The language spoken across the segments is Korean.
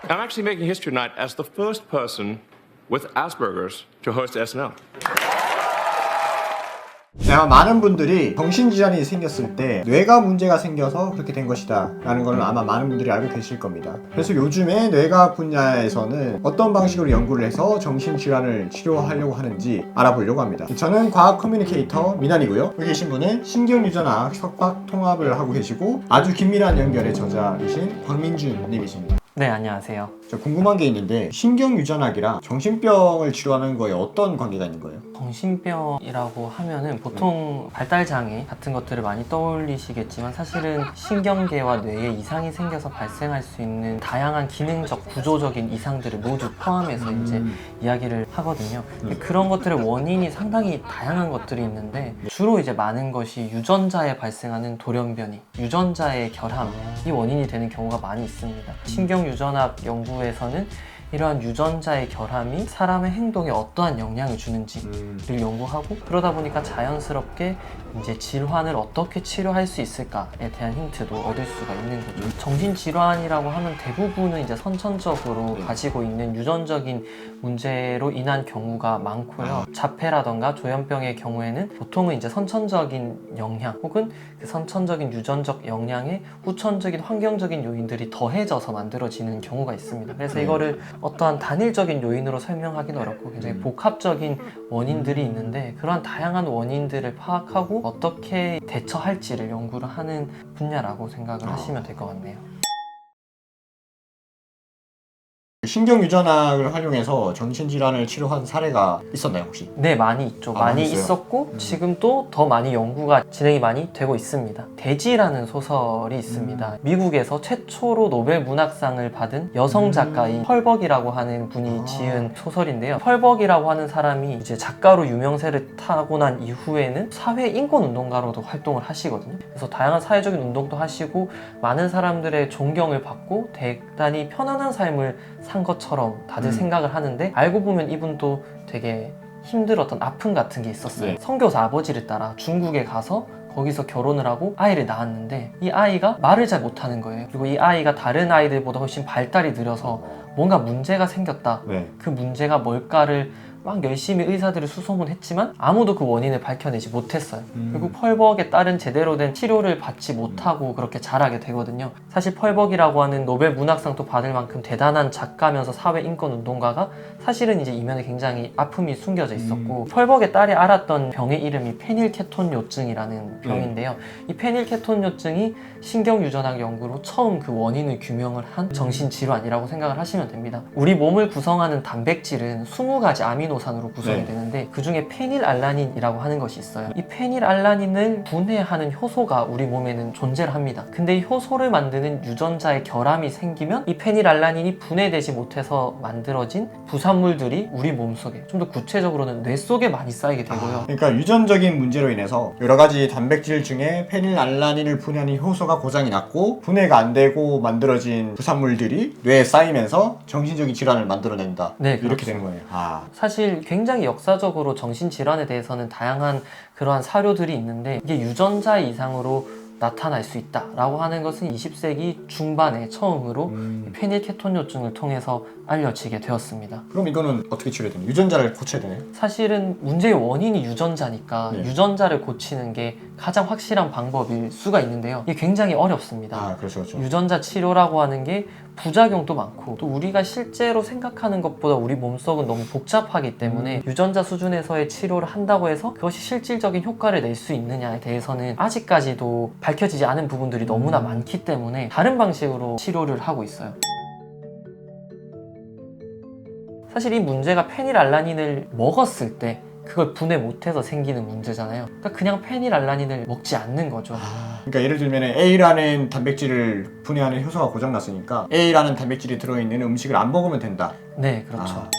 I'm actually making history tonight as the first person with Asperger's to host SNL. 아마 많은 분들이 정신질환이 생겼을 때 뇌가 문제가 생겨서 그렇게 된 것이다 라는 걸 아마 많은 분들이 알고 계실 겁니다. 그래서 요즘에 뇌과학 분야에서는 어떤 방식으로 연구를 해서 정신질환을 치료하려고 하는지 알아보려고 합니다. 저는 과학 커뮤니케이터 민환이고요. 여기 계신 분은 신경유전학 석박 통합을 하고 계시고 아주 긴밀한 연결의 저자이신 광민준 님이십니다. 네, 안녕하세요. 저 궁금한 게 있는데 신경유전학이랑 정신병을 치료하는 거에 어떤 관계가 있는 거예요? 정신병이라고 하면은 보통 발달장애 같은 것들을 많이 떠올리시겠지만 사실은 신경계와 뇌에 이상이 생겨서 발생할 수 있는 다양한 기능적 구조적인 이상들을 모두 포함해서 이제 이야기를 하거든요. 근데 그런 것들의 원인이 상당히 다양한 것들이 있는데 주로 이제 많은 것이 유전자에 발생하는 돌연변이, 유전자의 결함이 원인이 되는 경우가 많이 있습니다. 신경유전학 연구에서는 이러한 유전자의 결함이 사람의 행동에 어떠한 영향을 주는지를 연구하고 그러다 보니까 자연스럽게 이제 질환을 어떻게 치료할 수 있을까에 대한 힌트도 얻을 수가 있는 거죠. 정신질환이라고 하면 대부분은 이제 선천적으로 가지고 있는 유전적인 문제로 인한 경우가 많고요. 자폐라던가 조현병의 경우에는 보통은 이제 선천적인 영향 혹은 그 선천적인 유전적 영향에 후천적인 환경적인 요인들이 더해져서 만들어지는 경우가 있습니다. 그래서 이거를 어떠한 단일적인 요인으로 설명하기는 어렵고 굉장히 복합적인 원인들이 있는데 그러한 다양한 원인들을 파악하고 어떻게 대처할지를 연구를 하는 분야라고 생각을 하시면 될 것 같네요. 신경유전학을 활용해서 정신질환을 치료한 사례가 있었나요 혹시? 네, 많이 있죠. 많이 있어요? 있었고 지금도 더 많이 연구가 진행이 많이 되고 있습니다. 대지라는 소설이 있습니다. 미국에서 최초로 노벨 문학상을 받은 여성 작가인 펄벅이라고 하는 분이 지은 소설인데요. 펄벅이라고 하는 사람이 이제 작가로 유명세를 타고 난 이후에는 사회 인권운동가로도 활동을 하시거든요. 그래서 다양한 사회적인 운동도 하시고 많은 사람들의 존경을 받고 대단히 편안한 삶을 산 것처럼 다들 생각을 하는데 알고 보면 이분도 되게 힘들었던 아픔 같은 게 있었어요. 네. 선교사 아버지를 따라 중국에 가서 거기서 결혼을 하고 아이를 낳았는데 이 아이가 말을 잘 못하는 거예요. 그리고 이 아이가 다른 아이들보다 훨씬 발달이 느려서 뭔가 문제가 생겼다. 네. 그 문제가 뭘까를 막 열심히 의사들을 수소문했지만 아무도 그 원인을 밝혀내지 못했어요. 결국 펄벅의 딸은 제대로 된 치료를 받지 못하고 그렇게 자라게 되거든요. 사실 펄벅이라고 하는 노벨 문학상도 받을 만큼 대단한 작가면서 사회인권운동가가 사실은 이제 이면에 굉장히 아픔이 숨겨져 있었고 펄벅의 딸이 앓았던 병의 이름이 페닐케톤요증이라는 병인데요. 이 페닐케톤요증이 신경유전학 연구로 처음 그 원인을 규명을 한 정신질환이라고 생각을 하시면 됩니다. 우리 몸을 구성하는 단백질은 20가지 아미노산으로 구성이 되는데 그 중에 페닐알라닌이라고 하는 것이 있어요. 이 페닐알라닌을 분해하는 효소가 우리 몸에는 존재를 합니다. 근데 이 효소를 만드는 유전자의 결함이 생기면 이 페닐알라닌이 분해되지 못해서 만들어진 부산물들이 우리 몸속에 좀 더 구체적으로는 뇌 속에 많이 쌓이게 되고요. 그러니까 유전적인 문제로 인해서 여러 가지 단백질 중에 페닐알라닌을 분해하는 효소가 고장이 났고 분해가 안 되고 만들어진 부산물들이 뇌에 쌓이면서 정신적인 질환을 만들어낸다. 네, 이렇게 그렇죠. 된 거예요. 사실 굉장히 역사적으로 정신질환에 대해서는 다양한 그러한 사료들이 있는데 이게 유전자 이상으로 나타날 수 있다라고 하는 것은 20세기 중반에 처음으로 페닐케톤요증을 통해서 알려지게 되었습니다. 그럼 이거는 어떻게 치료해야 되나요? 유전자를 고쳐야 되나요? 사실은 문제의 원인이 유전자니까 네. 유전자를 고치는 게 가장 확실한 방법일 수가 있는데요. 이게 굉장히 어렵습니다. 그렇죠, 그렇죠. 유전자 치료라고 하는 게 부작용도 많고 또 우리가 실제로 생각하는 것보다 우리 몸속은 너무 복잡하기 때문에 유전자 수준에서의 치료를 한다고 해서 그것이 실질적인 효과를 낼 수 있느냐에 대해서는 아직까지도 밝혀지지 않은 부분들이 너무나 많기 때문에 다른 방식으로 치료를 하고 있어요. 사실 이 문제가 페닐알라닌을 먹었을 때 그걸 분해 못해서 생기는 문제잖아요. 그러니까 그냥 페닐알라닌을 먹지 않는 거죠. 그러니까 예를 들면 A라는 단백질을 분해하는 효소가 고장났으니까 A라는 단백질이 들어있는 음식을 안 먹으면 된다. 네, 그렇죠.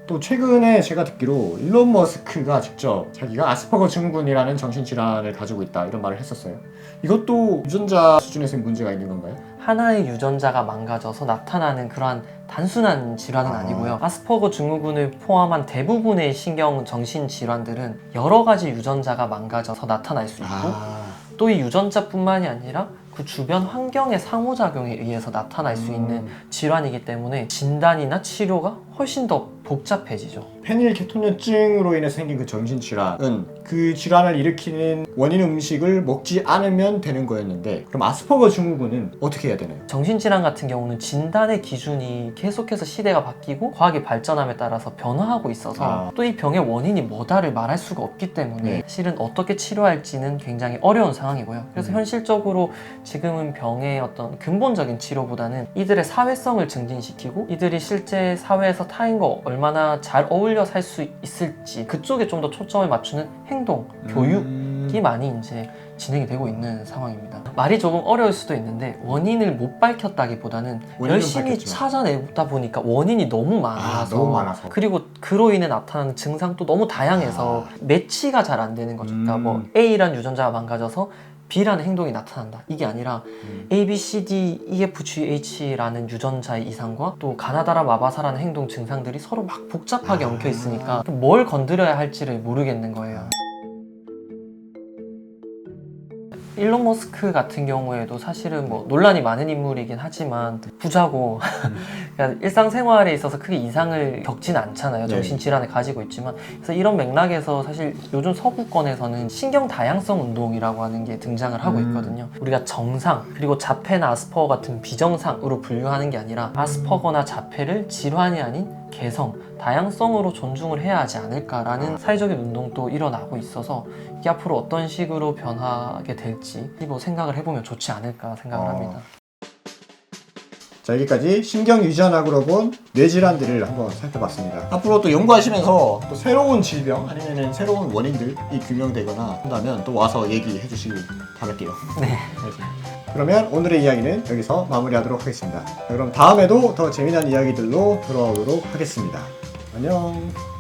또 최근에 제가 듣기로 일론 머스크가 직접 자기가 아스퍼거 증후군이라는 정신질환을 가지고 있다 이런 말을 했었어요. 이것도 유전자 수준에서 문제가 있는 건가요? 하나의 유전자가 망가져서 나타나는 그러한 단순한 질환은 아니고요. 아스퍼거 증후군을 포함한 대부분의 신경 정신 질환들은 여러 가지 유전자가 망가져서 나타날 수 있고 또 이 유전자뿐만이 아니라 그 주변 환경의 상호작용에 의해서 나타날 수 있는 질환이기 때문에 진단이나 치료가 훨씬 더 복잡해지죠. 페닐케토닌증으로 인해서 생긴 그 정신질환은 그 질환을 일으키는 원인 음식을 먹지 않으면 되는 거였는데, 그럼 아스퍼거 증후군은 어떻게 해야 되나요? 정신질환 같은 경우는 진단의 기준이 계속해서 시대가 바뀌고 과학이 발전함에 따라서 변화하고 있어서 또 이 병의 원인이 뭐다를 말할 수가 없기 때문에 사실은 어떻게 치료할지는 굉장히 어려운 상황이고요. 그래서 현실적으로 지금은 병의 어떤 근본적인 치료보다는 이들의 사회성을 증진시키고 이들이 실제 사회에서 타인과 얼마나 잘 어울려 살 수 있을지 그쪽에 좀 더 초점을 맞추는 행동, 교육이 많이 이제 진행이 되고 있는 상황입니다. 말이 조금 어려울 수도 있는데 원인을 못 밝혔다기보다는 열심히 밝혔지만. 찾아내다 보니까 원인이 너무 많아서, 너무 많아서. 그리고 그로 인해 나타나는 증상도 너무 다양해서 매치가 잘 안 되는 거죠. 그러니까 뭐 A라는 유전자가 망가져서 B라는 행동이 나타난다. 이게 아니라 A, B, C, D, E, F, G, H라는 유전자의 이상과 또 가나다라 마바사라는 행동 증상들이 서로 막 복잡하게 엉켜 있으니까 뭘 건드려야 할지를 모르겠는 거예요. 일론 머스크 같은 경우에도 사실은 뭐 논란이 많은 인물이긴 하지만 부자고 그러니까 일상생활에 있어서 크게 이상을 겪지는 않잖아요. 정신질환을 가지고 있지만. 그래서 이런 맥락에서 사실 요즘 서구권에서는 신경 다양성 운동이라고 하는 게 등장을 하고 있거든요. 우리가 정상 그리고 자폐나 아스퍼거 같은 비정상으로 분류하는 게 아니라 아스퍼거나 자폐를 질환이 아닌 개성, 다양성으로 존중을 해야 하지 않을까라는 사회적인 운동도 일어나고 있어서 이게 앞으로 어떤 식으로 변하게 될지 뭐 생각을 해보면 좋지 않을까 생각을 합니다. 자, 여기까지 신경유전학으로 본 뇌질환들을 한번 살펴봤습니다. 앞으로 또 연구하시면서 또 새로운 질병 아니면 새로운 원인들이 규명되거나 한다면 또 와서 얘기해 주시길 바랄게요. 네. 그러면 오늘의 이야기는 여기서 마무리하도록 하겠습니다. 그럼 다음에도 더 재미난 이야기들로 돌아오도록 하겠습니다. 안녕.